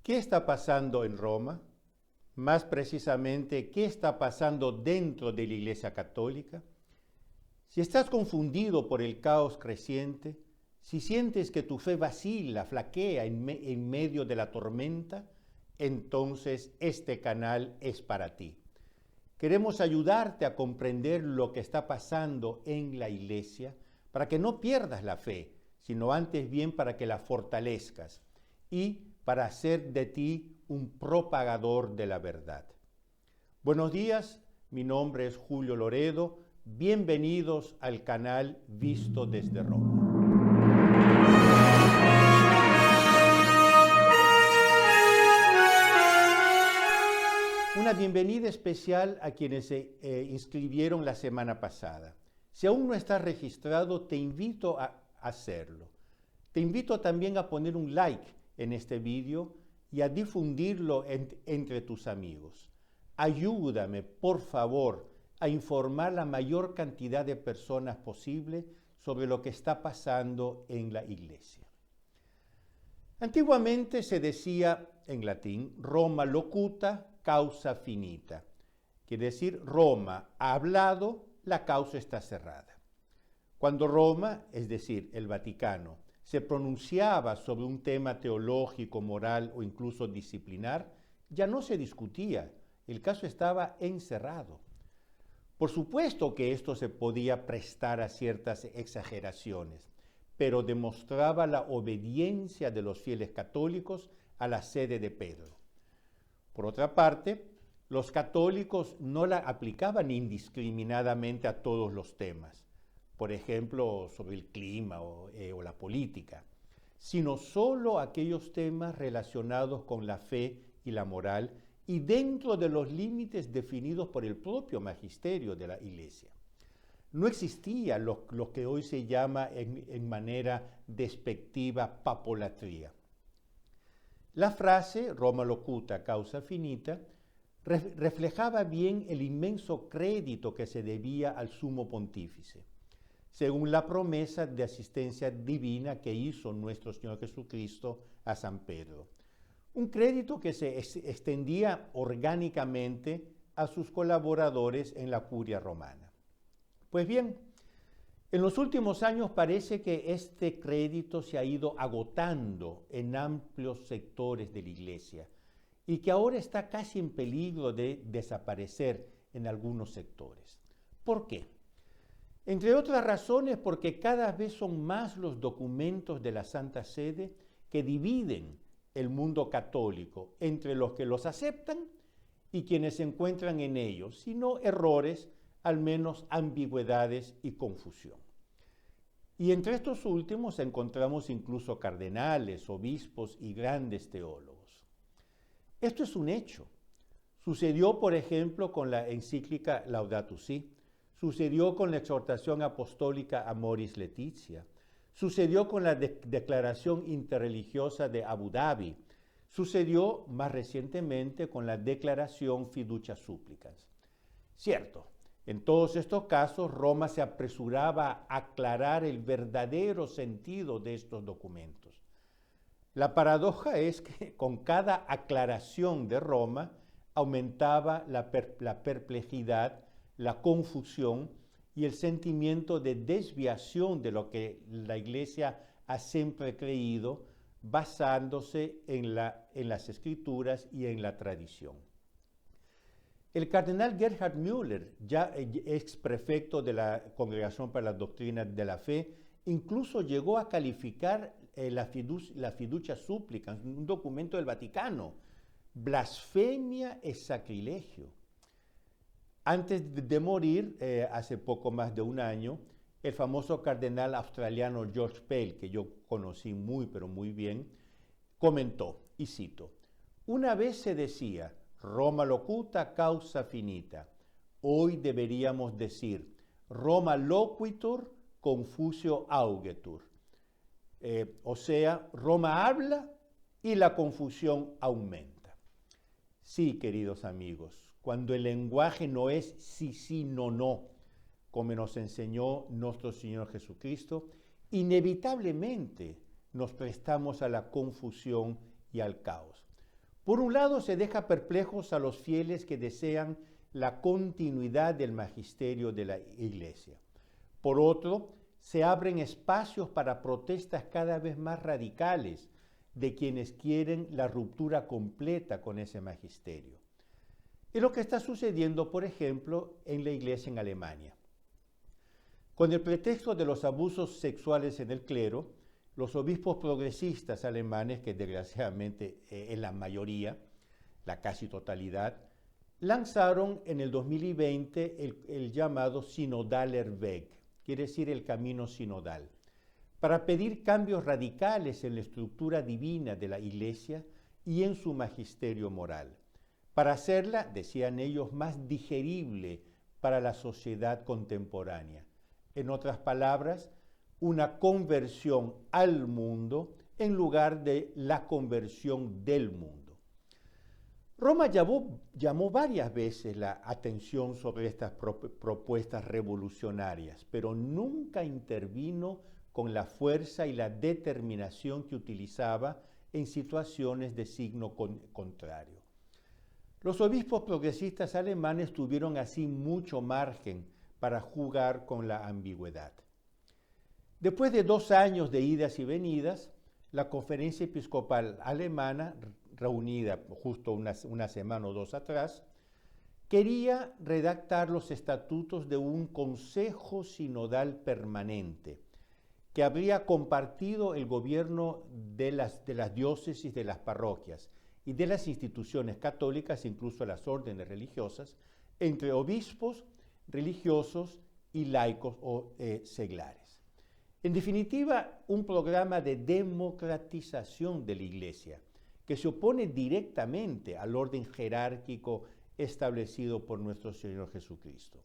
¿Qué está pasando en Roma? Más precisamente, ¿qué está pasando dentro de la Iglesia Católica? Si estás confundido por el caos creciente, si sientes que tu fe vacila, flaquea en medio de la tormenta, entonces este canal es para ti. Queremos ayudarte a comprender lo que está pasando en la Iglesia para que no pierdas la fe, sino antes bien para que la fortalezcas y para hacer de ti un propagador de la verdad. Buenos días, mi nombre es Julio Loredo. Bienvenidos al canal Visto desde Roma. Una bienvenida especial a quienes se inscribieron la semana pasada. Si aún no estás registrado, te invito a hacerlo. Te invito también a poner un like en este video y a difundirlo entre tus amigos. Ayúdame, por favor, a informar la mayor cantidad de personas posible sobre lo que está pasando en la Iglesia. Antiguamente se decía en latín, Roma locuta, causa finita. Quiere decir, Roma ha hablado, la causa está cerrada. Cuando Roma, es decir, el Vaticano, se pronunciaba sobre un tema teológico, moral o incluso disciplinar, ya no se discutía, el caso estaba encerrado. Por supuesto que esto se podía prestar a ciertas exageraciones, pero demostraba la obediencia de los fieles católicos a la sede de Pedro. Por otra parte, los católicos no la aplicaban indiscriminadamente a todos los temas, por ejemplo, sobre el clima o la política, sino solo aquellos temas relacionados con la fe y la moral y dentro de los límites definidos por el propio magisterio de la Iglesia. No existía lo que hoy se llama en manera despectiva papolatría. La frase Roma locuta, causa finita reflejaba bien el inmenso crédito que se debía al sumo pontífice, según la promesa de asistencia divina que hizo nuestro Señor Jesucristo a San Pedro. Un crédito que se extendía orgánicamente a sus colaboradores en la curia romana. Pues bien, en los últimos años parece que este crédito se ha ido agotando en amplios sectores de la Iglesia y que ahora está casi en peligro de desaparecer en algunos sectores. ¿Por qué? Entre otras razones, porque cada vez son más los documentos de la Santa Sede que dividen el mundo católico entre los que los aceptan y quienes se encuentran en ellos, sino errores, al menos ambigüedades y confusión. Y entre estos últimos encontramos incluso cardenales, obispos y grandes teólogos. Esto es un hecho. Sucedió, por ejemplo, con la encíclica Laudato Si', sucedió con la exhortación apostólica Amoris Laetitia, sucedió con la declaración interreligiosa de Abu Dhabi, sucedió más recientemente con la declaración Fiducia Supplicans. Cierto, en todos estos casos Roma se apresuraba a aclarar el verdadero sentido de estos documentos. La paradoja es que con cada aclaración de Roma aumentaba la perplejidad, la confusión y el sentimiento de desviación de lo que la Iglesia ha siempre creído, basándose en las Escrituras y en la tradición. El cardenal Gerhard Müller, ya ex prefecto de la Congregación para la Doctrina de la Fe, incluso llegó a calificar la Fiducia Supplicans, un documento del Vaticano, blasfemia y sacrilegio. Antes de morir, hace poco más de un año, el famoso cardenal australiano George Pell, que yo conocí muy pero muy bien, comentó, y cito, una vez se decía, Roma locuta, causa finita. Hoy deberíamos decir, Roma loquitur, confusio augetur. O sea, Roma habla y la confusión aumenta. Sí, queridos amigos, cuando el lenguaje no es sí, sí, no, no, como nos enseñó nuestro Señor Jesucristo, inevitablemente nos prestamos a la confusión y al caos. Por un lado, se deja perplejos a los fieles que desean la continuidad del magisterio de la Iglesia. Por otro, se abren espacios para protestas cada vez más radicales de quienes quieren la ruptura completa con ese magisterio. Es lo que está sucediendo, por ejemplo, en la Iglesia en Alemania. Con el pretexto de los abusos sexuales en el clero, los obispos progresistas alemanes, que desgraciadamente es la mayoría, la casi totalidad, lanzaron en el 2020 el llamado Synodaler Weg, quiere decir el camino sinodal, para pedir cambios radicales en la estructura divina de la Iglesia y en su magisterio moral, para hacerla, decían ellos, más digerible para la sociedad contemporánea. En otras palabras, una conversión al mundo en lugar de la conversión del mundo. Roma llamó varias veces la atención sobre estas propuestas revolucionarias, pero nunca intervino con la fuerza y la determinación que utilizaba en situaciones de signo contrario. Los obispos progresistas alemanes tuvieron así mucho margen para jugar con la ambigüedad. Después de 2 años de idas y venidas, la Conferencia Episcopal Alemana, reunida justo una semana o 2 atrás, quería redactar los estatutos de un Consejo Sinodal Permanente que habría compartido el gobierno de las diócesis, de las parroquias y de las instituciones católicas, incluso las órdenes religiosas, entre obispos, religiosos y laicos o seglares. En definitiva, un programa de democratización de la Iglesia que se opone directamente al orden jerárquico establecido por nuestro Señor Jesucristo.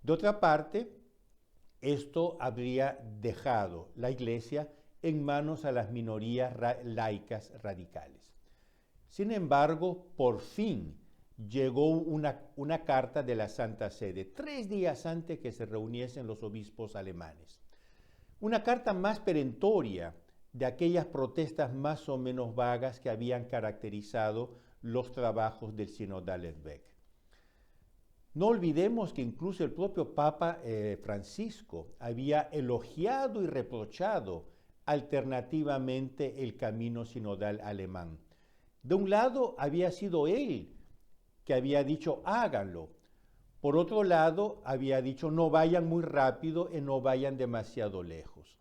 De otra parte, esto habría dejado la Iglesia en manos a las minorías laicas radicales. Sin embargo, por fin llegó una carta de la Santa Sede, 3 días antes que se reuniesen los obispos alemanes. Una carta más perentoria de aquellas protestas más o menos vagas que habían caracterizado los trabajos del Synodaler Weg. No olvidemos que incluso el propio Papa Francisco había elogiado y reprochado alternativamente el camino sinodal alemán. De un lado había sido él que había dicho háganlo. Por otro lado había dicho no vayan muy rápido y no vayan demasiado lejos.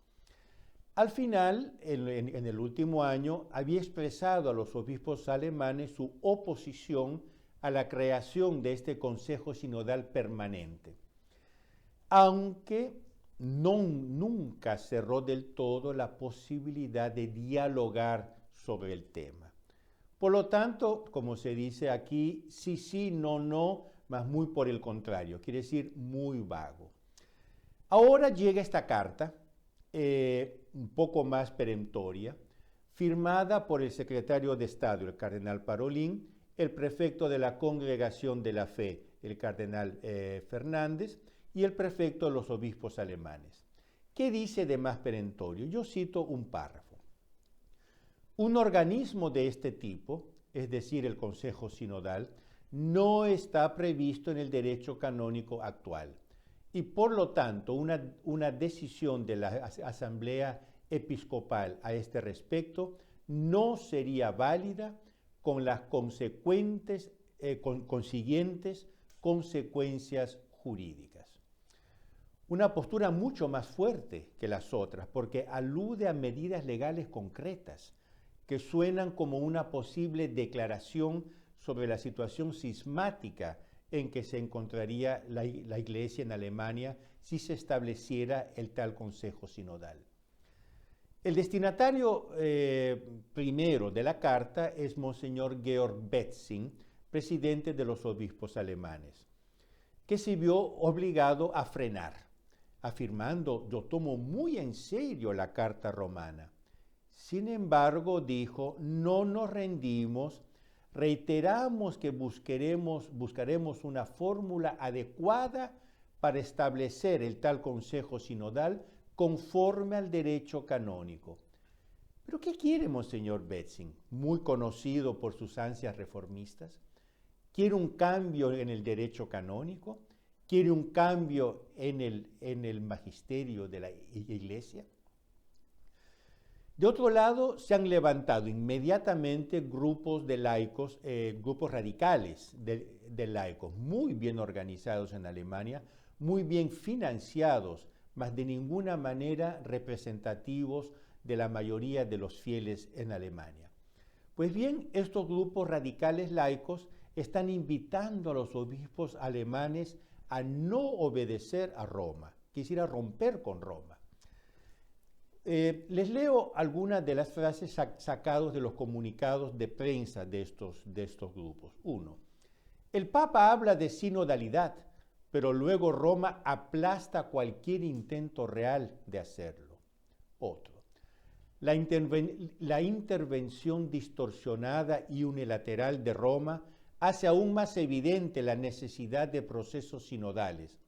Al final, en el último año, había expresado a los obispos alemanes su oposición a la creación de este Consejo Sinodal Permanente, aunque nunca cerró del todo la posibilidad de dialogar sobre el tema. Por lo tanto, como se dice aquí, sí, no, mas muy por el contrario, quiere decir muy vago. Ahora llega esta carta, un poco más perentoria, firmada por el secretario de Estado, el cardenal Parolin, el prefecto de la Congregación de la Fe, el cardenal Fernández, y el prefecto de los obispos alemanes. ¿Qué dice de más perentorio? Yo cito un párrafo. Un organismo de este tipo, es decir, el Consejo Sinodal, no está previsto en el derecho canónico actual y por lo tanto una decisión de la Asamblea Episcopal a este respecto no sería válida con las consiguientes consecuencias jurídicas. Una postura mucho más fuerte que las otras porque alude a medidas legales concretas que suenan como una posible declaración sobre la situación cismática en que se encontraría la Iglesia en Alemania si se estableciera el tal Consejo Sinodal. El destinatario primero de la carta es Monseñor Georg Betzing, presidente de los obispos alemanes, que se vio obligado a frenar, afirmando: yo tomo muy en serio la carta romana. Sin embargo, dijo, no nos rendimos, reiteramos que buscaremos una fórmula adecuada para establecer el tal Consejo Sinodal conforme al derecho canónico. ¿Pero qué quiere Monseñor Betzing, muy conocido por sus ansias reformistas? ¿Quiere un cambio en el derecho canónico? ¿Quiere un cambio en el magisterio de la Iglesia? De otro lado, se han levantado inmediatamente grupos de laicos, grupos radicales de laicos, muy bien organizados en Alemania, muy bien financiados, mas de ninguna manera representativos de la mayoría de los fieles en Alemania. Pues bien, estos grupos radicales laicos están invitando a los obispos alemanes a no obedecer a Roma, quisiera romper con Roma. Les leo algunas de las frases sacadas de los comunicados de prensa de estos grupos. 1. El Papa habla de sinodalidad, pero luego Roma aplasta cualquier intento real de hacerlo. Otro. La intervención distorsionada y unilateral de Roma hace aún más evidente la necesidad de procesos sinodales.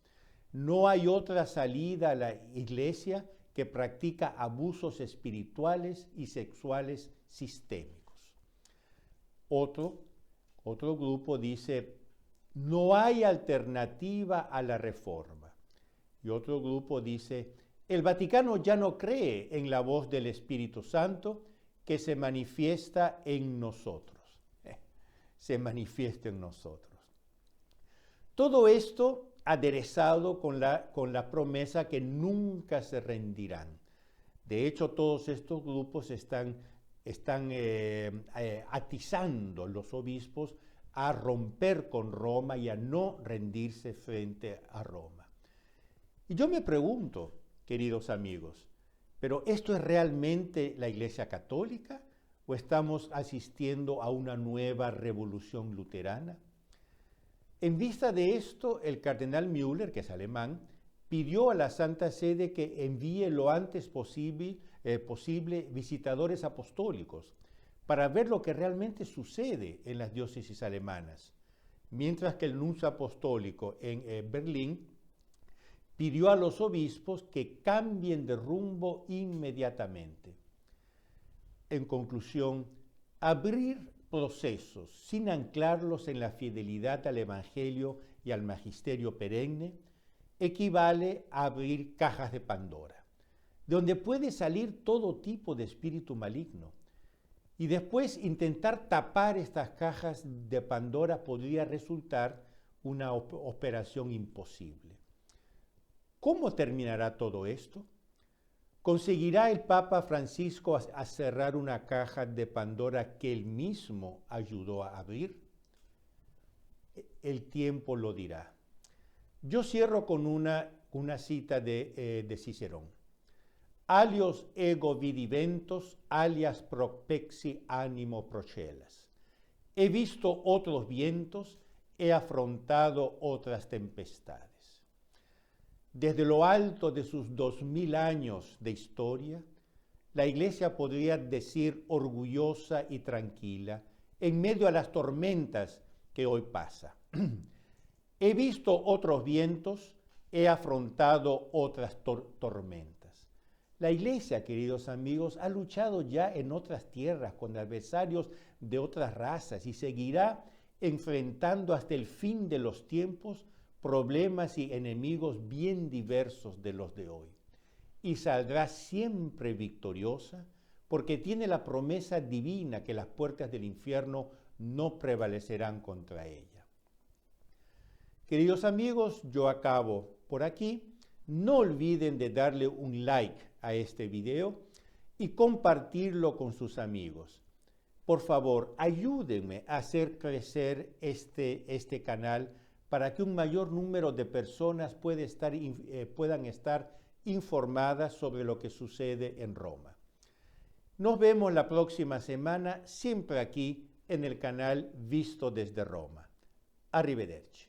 No hay otra salida a la Iglesia que practica abusos espirituales y sexuales sistémicos. Otro grupo dice, no hay alternativa a la reforma. Y otro grupo dice, el Vaticano ya no cree en la voz del Espíritu Santo que se manifiesta en nosotros. Se manifiesta en nosotros. Todo esto aderezado con la promesa que nunca se rendirán. De hecho, todos estos grupos están atizando a los obispos a romper con Roma y a no rendirse frente a Roma. Y yo me pregunto, queridos amigos, ¿pero esto es realmente la Iglesia Católica o estamos asistiendo a una nueva revolución luterana? En vista de esto, el cardenal Müller, que es alemán, pidió a la Santa Sede que envíe lo antes posible visitadores apostólicos para ver lo que realmente sucede en las diócesis alemanas, mientras que el nuncio apostólico en Berlín pidió a los obispos que cambien de rumbo inmediatamente. En conclusión, abrir procesos sin anclarlos en la fidelidad al Evangelio y al magisterio perenne equivale a abrir cajas de Pandora, de donde puede salir todo tipo de espíritu maligno. Y después intentar tapar estas cajas de Pandora podría resultar una operación imposible. ¿Cómo terminará todo esto? ¿Conseguirá el Papa Francisco a cerrar una caja de Pandora que él mismo ayudó a abrir? El tiempo lo dirá. Yo cierro con una cita de Cicerón. Alios ego vidiventos, alias propexi animo procellas. He visto otros vientos, he afrontado otras tempestades. Desde lo alto de sus 2000 años de historia, la Iglesia podría decir orgullosa y tranquila, en medio de las tormentas que hoy pasa. He visto otros vientos, he afrontado otras tormentas. La Iglesia, queridos amigos, ha luchado ya en otras tierras con adversarios de otras razas y seguirá enfrentando hasta el fin de los tiempos problemas y enemigos bien diversos de los de hoy. Y saldrá siempre victoriosa porque tiene la promesa divina que las puertas del infierno no prevalecerán contra ella. Queridos amigos, yo acabo por aquí. No olviden de darle un like a este video y compartirlo con sus amigos. Por favor, ayúdenme a hacer crecer este canal para que un mayor número de personas puedan estar informadas sobre lo que sucede en Roma. Nos vemos la próxima semana, siempre aquí en el canal Visto desde Roma. Arrivederci.